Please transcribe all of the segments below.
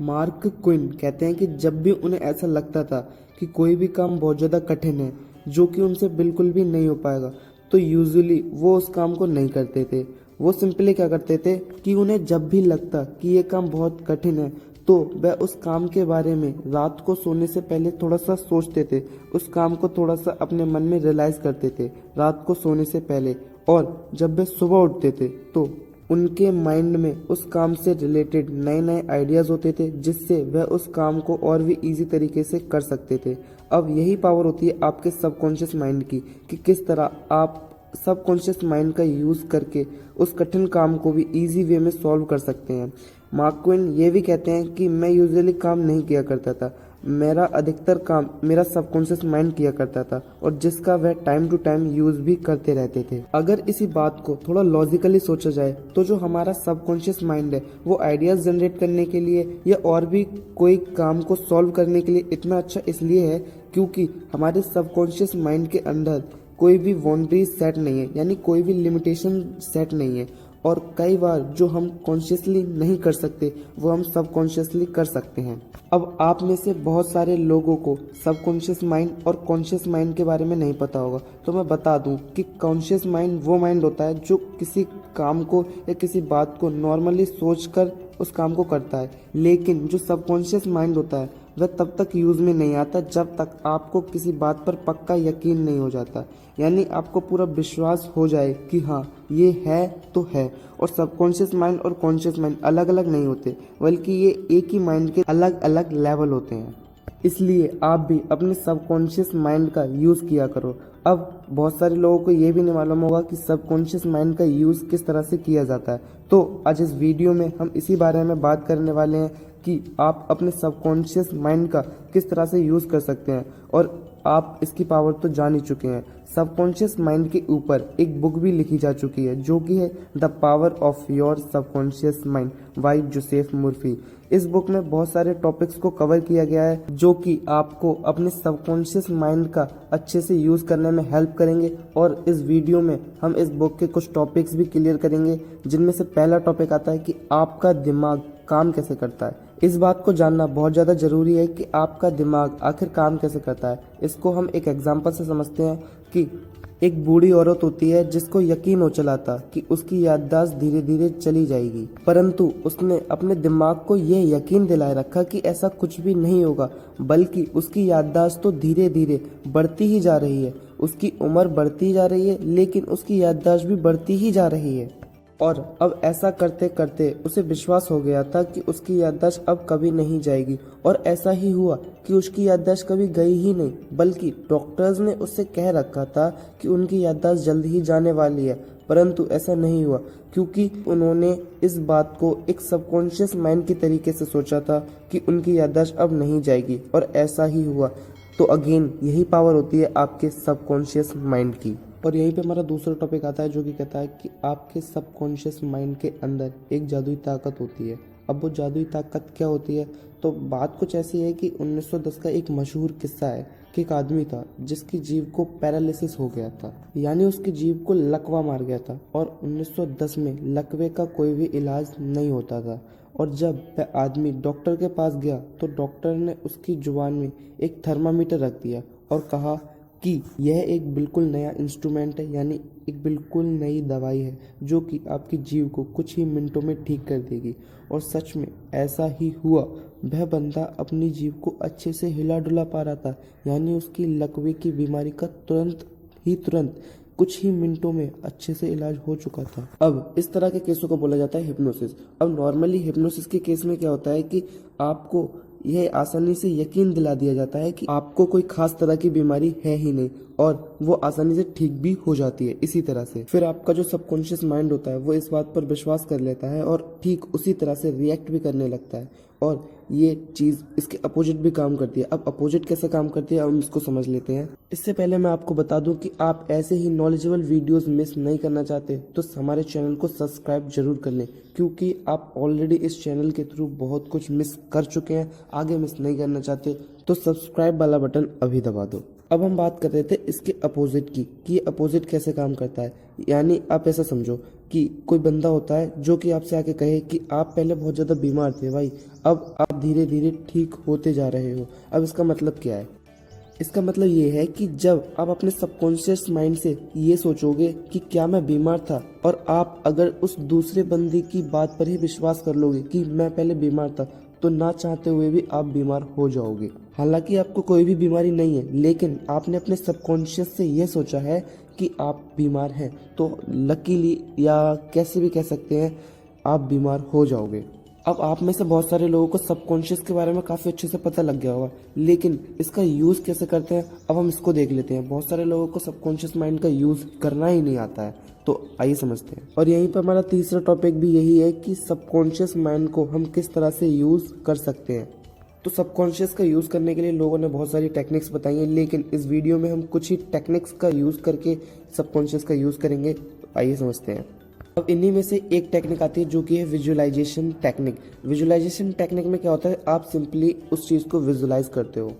Mark Quinn कहते हैं कि जब भी उन्हें ऐसा लगता था कि कोई भी काम बहुत ज़्यादा कठिन है जो कि उनसे बिल्कुल भी नहीं हो पाएगा, तो यूजुअली वो उस काम को नहीं करते थे। वो सिंपली क्या करते थे कि उन्हें जब भी लगता कि ये काम बहुत कठिन है तो वह उस काम के बारे में रात को सोने से पहले थोड़ा सा सोचते थे, उस काम को थोड़ा सा अपने मन में रियलाइज़ करते थे रात को सोने से पहले। और जब वे सुबह उठते थे तो उनके माइंड में उस काम से रिलेटेड नए नए आइडियाज़ होते थे जिससे वह उस काम को और भी इजी तरीके से कर सकते थे। अब यही पावर होती है आपके सबकॉन्शियस माइंड की कि किस तरह आप सबकॉन्शियस माइंड का यूज़ करके उस कठिन काम को भी इजी वे में सॉल्व कर सकते हैं। मार्क ट्वेन ये भी कहते हैं कि मैं यूजुअली काम नहीं किया करता था, मेरा अधिकतर काम मेरा सबकॉन्शियस माइंड किया करता था और जिसका वह टाइम टू टाइम यूज़ भी करते रहते थे। अगर इसी बात को थोड़ा लॉजिकली सोचा जाए तो जो हमारा सबकॉन्शियस माइंड है वो आइडियाज़ जनरेट करने के लिए या और भी कोई काम को सॉल्व करने के लिए इतना अच्छा इसलिए है क्योंकि हमारे सबकॉन्शियस माइंड के अंदर कोई भी बाउंड्रीज सेट नहीं है, यानी कोई भी लिमिटेशन सेट नहीं है। और कई बार जो हम कॉन्शियसली नहीं कर सकते वो हम सबकॉन्शियसली कर सकते हैं। अब आप में से बहुत सारे लोगों को सबकॉन्शियस माइंड और कॉन्शियस माइंड के बारे में नहीं पता होगा, तो मैं बता दूं कि कॉन्शियस माइंड वो माइंड होता है जो किसी काम को या किसी बात को नॉर्मली सोचकर उस काम को करता है, लेकिन जो सबकॉन्शियस माइंड होता है वह तब तक यूज़ में नहीं आता जब तक आपको किसी बात पर पक्का यकीन नहीं हो जाता, यानी आपको पूरा विश्वास हो जाए कि हाँ ये है तो है। और सबकॉन्शियस माइंड और कॉन्शियस माइंड अलग अलग नहीं होते, बल्कि ये एक ही माइंड के अलग अलग लेवल होते हैं। इसलिए आप भी अपने सबकॉन्शियस माइंड का यूज़ किया करो। अब बहुत सारे लोगों को ये भी नहीं मालूम होगा कि सबकॉन्शियस माइंड का यूज़ किस तरह से किया जाता है, तो आज इस वीडियो में हम इसी बारे में बात करने वाले हैं कि आप अपने सबकॉन्शियस माइंड का किस तरह से यूज़ कर सकते हैं। और आप इसकी पावर तो जान ही चुके हैं। सबकॉन्शियस माइंड के ऊपर एक बुक भी लिखी जा चुकी है जो कि है the power of your subconscious mind by Joseph Murphy. इस बुक में बहुत सारे टॉपिक्स को कवर किया गया है जो कि आपको अपने सबकॉन्शियस माइंड का अच्छे से यूज़ करने में हेल्प करेंगे। और इस वीडियो में हम इस बुक के कुछ टॉपिक्स भी क्लियर करेंगे, जिनमें से पहला टॉपिक आता है कि आपका दिमाग काम कैसे करता है। इस बात को जानना बहुत ज़्यादा ज़रूरी है कि आपका दिमाग आखिर काम कैसे करता है। इसको हम एक एग्जांपल से समझते हैं कि एक बूढ़ी औरत होती है जिसको यकीन हो चला था कि उसकी याददाश्त धीरे धीरे चली जाएगी, परंतु उसने अपने दिमाग को यह यकीन दिलाए रखा कि ऐसा कुछ भी नहीं होगा, बल्कि उसकी याददाश्त तो धीरे धीरे बढ़ती ही जा रही है। उसकी उम्र बढ़ती जा रही है लेकिन उसकी याददाश्त भी बढ़ती ही जा रही है। और अब ऐसा करते करते उसे विश्वास हो गया था कि उसकी याददाश्त अब कभी नहीं जाएगी। और ऐसा ही हुआ कि उसकी याददाश्त कभी गई ही नहीं, बल्कि डॉक्टर्स ने उससे कह रखा था कि उनकी याददाश्त जल्द ही जाने वाली है, परंतु ऐसा नहीं हुआ क्योंकि उन्होंने इस बात को एक सबकॉन्शियस माइंड की तरीके से सोचा था कि उनकी याददाश्त अब नहीं जाएगी, और ऐसा ही हुआ। तो अगेन यही पावर होती है आपके सबकॉन्शियस माइंड की। और यहीं पे हमारा दूसरा टॉपिक आता है जो कि कहता है कि आपके सबकॉन्शियस माइंड के अंदर एक जादुई ताकत होती है। अब वो जादुई ताकत क्या होती है, तो बात कुछ ऐसी है कि 1910 का एक मशहूर किस्सा है कि एक आदमी था जिसकी जीभ को पैरालिसिस हो गया था, यानी उसकी जीभ को लकवा मार गया था। और 1910 में लकवे का कोई भी इलाज नहीं होता था। और जब वह आदमी डॉक्टर के पास गया तो डॉक्टर ने उसकी जुबान में एक थर्मामीटर रख दिया और कहा कि यह एक बिल्कुल नया इंस्ट्रूमेंट है, यानी एक बिल्कुल नई दवाई है जो कि आपकी जीभ को कुछ ही मिनटों में ठीक कर देगी। और सच में ऐसा ही हुआ। वह बंदा अपनी जीभ को अच्छे से हिला डुला पा रहा था, यानी उसकी लकवे की बीमारी का तुरंत कुछ ही मिनटों में अच्छे से इलाज हो चुका था। अब इस तरह के केसों को बोला जाता है हिप्नोसिस। अब नॉर्मली हिप्नोसिस के केस में क्या होता है कि आपको यह आसानी से यकीन दिला दिया जाता है कि आपको कोई खास तरह की बीमारी है ही नहीं, और वो आसानी से ठीक भी हो जाती है। इसी तरह से फिर आपका जो सबकॉन्शियस माइंड होता है वो इस बात पर विश्वास कर लेता है और ठीक उसी तरह से रिएक्ट भी करने लगता है। और ये चीज़ इसके अपोजिट भी काम करती है। अब अपोजिट कैसे काम करती है हम इसको समझ लेते हैं। इससे पहले मैं आपको बता दूं कि आप ऐसे ही नॉलेजेबल वीडियोस मिस नहीं करना चाहते तो हमारे चैनल को सब्सक्राइब जरूर कर लें, क्योंकि आप ऑलरेडी इस चैनल के थ्रू बहुत कुछ मिस कर चुके हैं। आगे मिस नहीं करना चाहते तो सब्सक्राइब वाला बटन अभी दबा दो। अब हम बात कर रहे थे इसके अपोजिट की कि ये अपोजिट कैसे काम करता है। यानी आप ऐसा समझो कि कोई बंदा होता है जो कि आपसे आके कहे कि आप पहले बहुत ज़्यादा बीमार थे भाई, अब आप धीरे धीरे ठीक होते जा रहे हो। अब इसका मतलब क्या है? इसका मतलब ये है कि जब आप अपने सबकॉन्शियस माइंड से ये सोचोगे कि क्या मैं बीमार था, और आप अगर उस दूसरे बंदे की बात पर ही विश्वास कर लोगे कि मैं पहले बीमार था, तो ना चाहते हुए भी आप बीमार हो जाओगे। हालांकि आपको कोई भी बीमारी नहीं है, लेकिन आपने अपने सबकॉन्शियस से ये सोचा है कि आप बीमार हैं, तो लकीली या कैसे भी कह सकते हैं आप बीमार हो जाओगे। अब आप में से बहुत सारे लोगों को सबकॉन्शियस के बारे में काफ़ी अच्छे से पता लग गया होगा, लेकिन इसका यूज़ कैसे करते हैं अब हम इसको देख लेते हैं। बहुत सारे लोगों को सबकॉन्शियस माइंड का यूज़ करना ही नहीं आता है, तो आइए समझते हैं। और यहीं पर हमारा तीसरा टॉपिक भी यही है कि सबकॉन्शियस माइंड को हम किस तरह से यूज़ कर सकते हैं। तो सबकॉन्शियस का यूज़ करने के लिए लोगों ने बहुत सारी टेक्निक्स बताई हैं, लेकिन इस वीडियो में हम कुछ ही टेक्निक्स का यूज़ करके सबकॉन्शियस का यूज़ करेंगे। आइए समझते हैं। अब इन्हीं में से एक टेक्निक आती है जो कि है विजुअलाइजेशन टेक्निक। विजुअलाइजेशन टेक्निक में क्या होता है, आप सिंपली उस चीज़ को विजुअलाइज करते हो।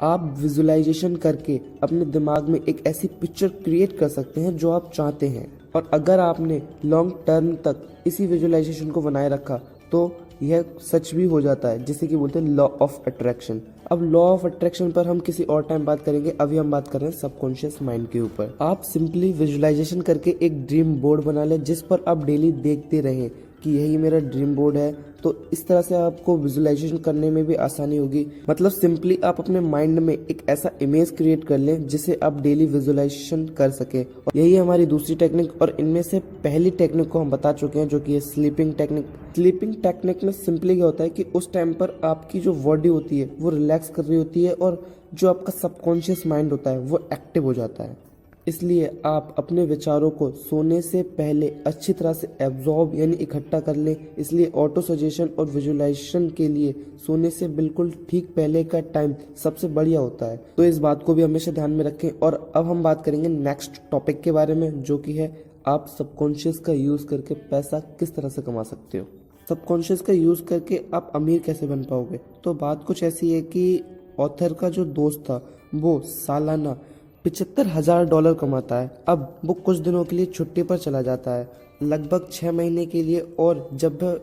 आप विजुअलाइजेशन करके अपने दिमाग में एक ऐसी पिक्चर क्रिएट कर सकते हैं जो आप चाहते हैं, और अगर आपने लॉन्ग टर्म तक इसी विजुअलाइजेशन को बनाए रखा तो यह सच भी हो जाता है, जिसे कि बोलते हैं लॉ ऑफ अट्रैक्शन। अब लॉ ऑफ अट्रैक्शन पर हम किसी और टाइम बात करेंगे, अभी हम बात कर रहे हैं सबकॉन्शियस माइंड के ऊपर। आप सिंपली विजुअलाइजेशन करके एक ड्रीम बोर्ड बना लें जिस पर आप डेली देखते रहें कि यही मेरा ड्रीम बोर्ड है, तो इस तरह से आपको विजुअलाइजेशन करने में भी आसानी होगी। मतलब सिंपली आप अपने माइंड में एक ऐसा इमेज क्रिएट कर लें जिसे आप डेली विजुअलाइजेशन कर सकें। और यही हमारी दूसरी टेक्निक, और इनमें से पहली टेक्निक को हम बता चुके हैं जो कि है स्लीपिंग टेक्निक। स्लीपिंग टेक्निक में सिंपली क्या होता है कि उस टाइम पर आपकी जो बॉडी होती है वो रिलैक्स कर रही होती है, और जो आपका सबकॉन्शियस माइंड होता है वो एक्टिव हो जाता है। इसलिए आप अपने विचारों को सोने से पहले अच्छी तरह से एब्जॉर्ब यानी इकट्ठा कर लें। इसलिए ऑटो सजेशन और विजुअलाइजेशन के लिए सोने से बिल्कुल ठीक पहले का टाइम सबसे बढ़िया होता है, तो इस बात को भी हमेशा ध्यान में रखें। और अब हम बात करेंगे नेक्स्ट टॉपिक के बारे में, जो कि है आप सबकॉन्शियस का यूज़ करके पैसा किस तरह से कमा सकते हो। सबकॉन्शियस का यूज़ करके आप अमीर कैसे बन पाओगे। तो बात कुछ ऐसी है कि ऑथर का जो दोस्त था वो सालाना $75,000 कमाता है। अब वो कुछ दिनों के लिए छुट्टी पर चला जाता है, लगभग 6 महीने के लिए, और जब वह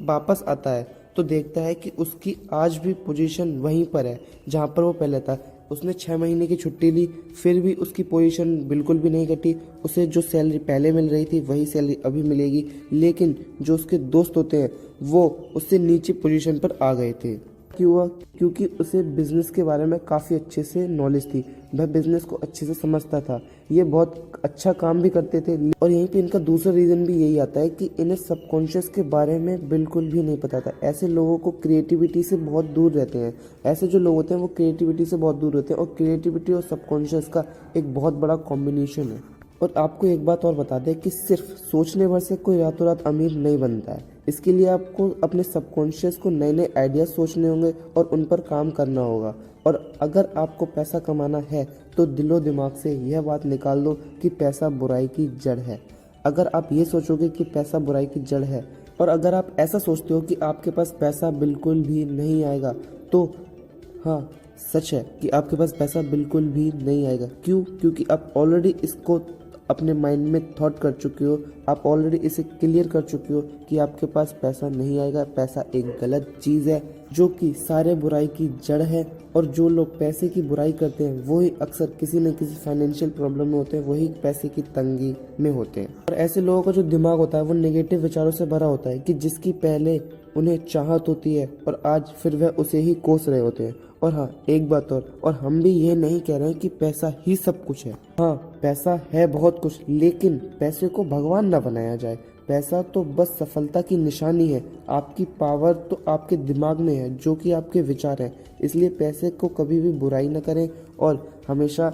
वापस आता है तो देखता है कि उसकी आज भी पोजीशन वहीं पर है जहाँ पर वो पहले था। उसने 6 महीने की छुट्टी ली, फिर भी उसकी पोजीशन बिल्कुल भी नहीं घटी। उसे जो सैलरी पहले मिल रही थी वही सैलरी अभी मिलेगी, लेकिन जो उसके दोस्त होते हैं वो उससे नीचे पोजीशन पर आ गए थे। क्यों हुआ? क्योंकि उसे बिजनेस के बारे में काफ़ी अच्छे से नॉलेज थी, वह बिजनेस को अच्छे से समझता था, ये बहुत अच्छा काम भी करते थे। और यहीं पे इनका दूसरा रीज़न भी यही आता है कि इन्हें सबकॉन्शियस के बारे में बिल्कुल भी नहीं पता था। ऐसे लोगों को क्रिएटिविटी से बहुत दूर रहते हैं। ऐसे जो लोग होते हैं वो क्रिएटिविटी से बहुत दूर रहते हैं, और क्रिएटिविटी और सबकॉन्शियस का एक बहुत बड़ा कॉम्बिनेशन है। और आपको एक बात और बता दें कि सिर्फ सोचने भर से कोई रातों रात अमीर नहीं बनता है। इसके लिए आपको अपने सबकॉन्शियस को नए नए आइडियाज सोचने होंगे और उन पर काम करना होगा। और अगर आपको पैसा कमाना है तो दिलो दिमाग से यह बात निकाल दो कि पैसा बुराई की जड़ है। अगर आप ये सोचोगे कि पैसा बुराई की जड़ है, और अगर आप ऐसा सोचते हो कि आपके पास पैसा बिल्कुल भी नहीं आएगा, तो हाँ, सच है कि आपके पास पैसा बिल्कुल भी नहीं आएगा। क्यों? क्योंकि आप ऑलरेडी इसको अपने माइंड में थॉट कर चुके हो, आप ऑलरेडी इसे क्लियर कर चुके हो कि आपके पास पैसा नहीं आएगा। पैसा एक गलत चीज़ है जो कि सारे बुराई की जड़ है, और जो लोग पैसे की बुराई करते हैं वही अक्सर किसी न किसी फाइनेंशियल प्रॉब्लम में होते हैं, वही पैसे की तंगी में होते हैं। और ऐसे लोगों का जो दिमाग होता है वो नेगेटिव विचारों से भरा होता है कि जिसकी पहले उन्हें चाहत होती है और आज फिर वह उसे ही कोस रहे होते हैं। और हाँ, एक बात और हम भी ये नहीं कह रहे हैं कि पैसा ही सब कुछ है। हाँ, पैसा है बहुत कुछ, लेकिन पैसे को भगवान ना बनाया जाए। पैसा तो बस सफलता की निशानी है। आपकी पावर तो आपके दिमाग में है, जो कि आपके विचार हैं। इसलिए पैसे को कभी भी बुराई ना करें और हमेशा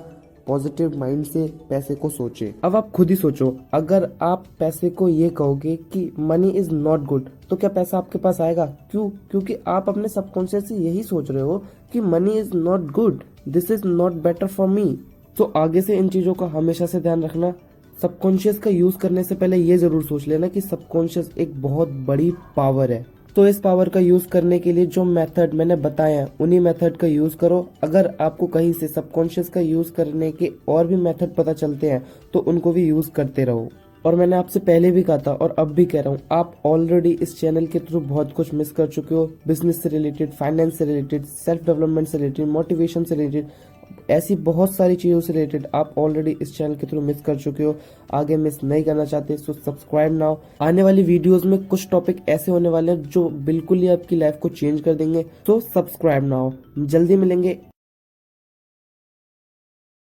पॉजिटिव माइंड से पैसे को सोचें। अब आप खुद ही सोचो, अगर आप पैसे को ये कहोगे कि मनी इज नॉट गुड, तो क्या पैसा आपके पास आएगा? क्यों? क्योंकि आप अपने सबकॉन्शियस से यही सोच रहे हो कि money is not good, this is not better for me. तो आगे से इन चीजों का हमेशा से ध्यान रखना। सबकॉन्शियस का यूज करने से पहले ये जरूर सोच लेना कि सबकॉन्शियस एक बहुत बड़ी पावर है। तो इस पावर का यूज करने के लिए जो मेथड मैंने बताया है उन्हीं मेथड का यूज करो। अगर आपको कहीं से सबकॉन्शियस का यूज करने के और भी मेथड पता चलते हैं तो उनको भी यूज करते रहो। और मैंने आपसे पहले भी कहा था और अब भी कह रहा हूँ, आप ऑलरेडी इस चैनल के थ्रू बहुत कुछ मिस कर चुके हो। बिजनेस से रिलेटेड, फाइनेंस से रिलेटेड, सेल्फ डेवलपमेंट से रिलेटेड, मोटिवेशन से रिलेटेड, ऐसी बहुत सारी चीज़ों से रिलेटेड आप ऑलरेडी इस चैनल के थ्रू मिस कर चुके हो। आगे मिस नहीं करना चाहते सो सब्सक्राइब नाउ। आने वाली वीडियोस में कुछ टॉपिक ऐसे होने वाले हैं जो बिल्कुल ही आपकी लाइफ को चेंज कर देंगे। तो सब्सक्राइब नाउ। जल्दी मिलेंगे।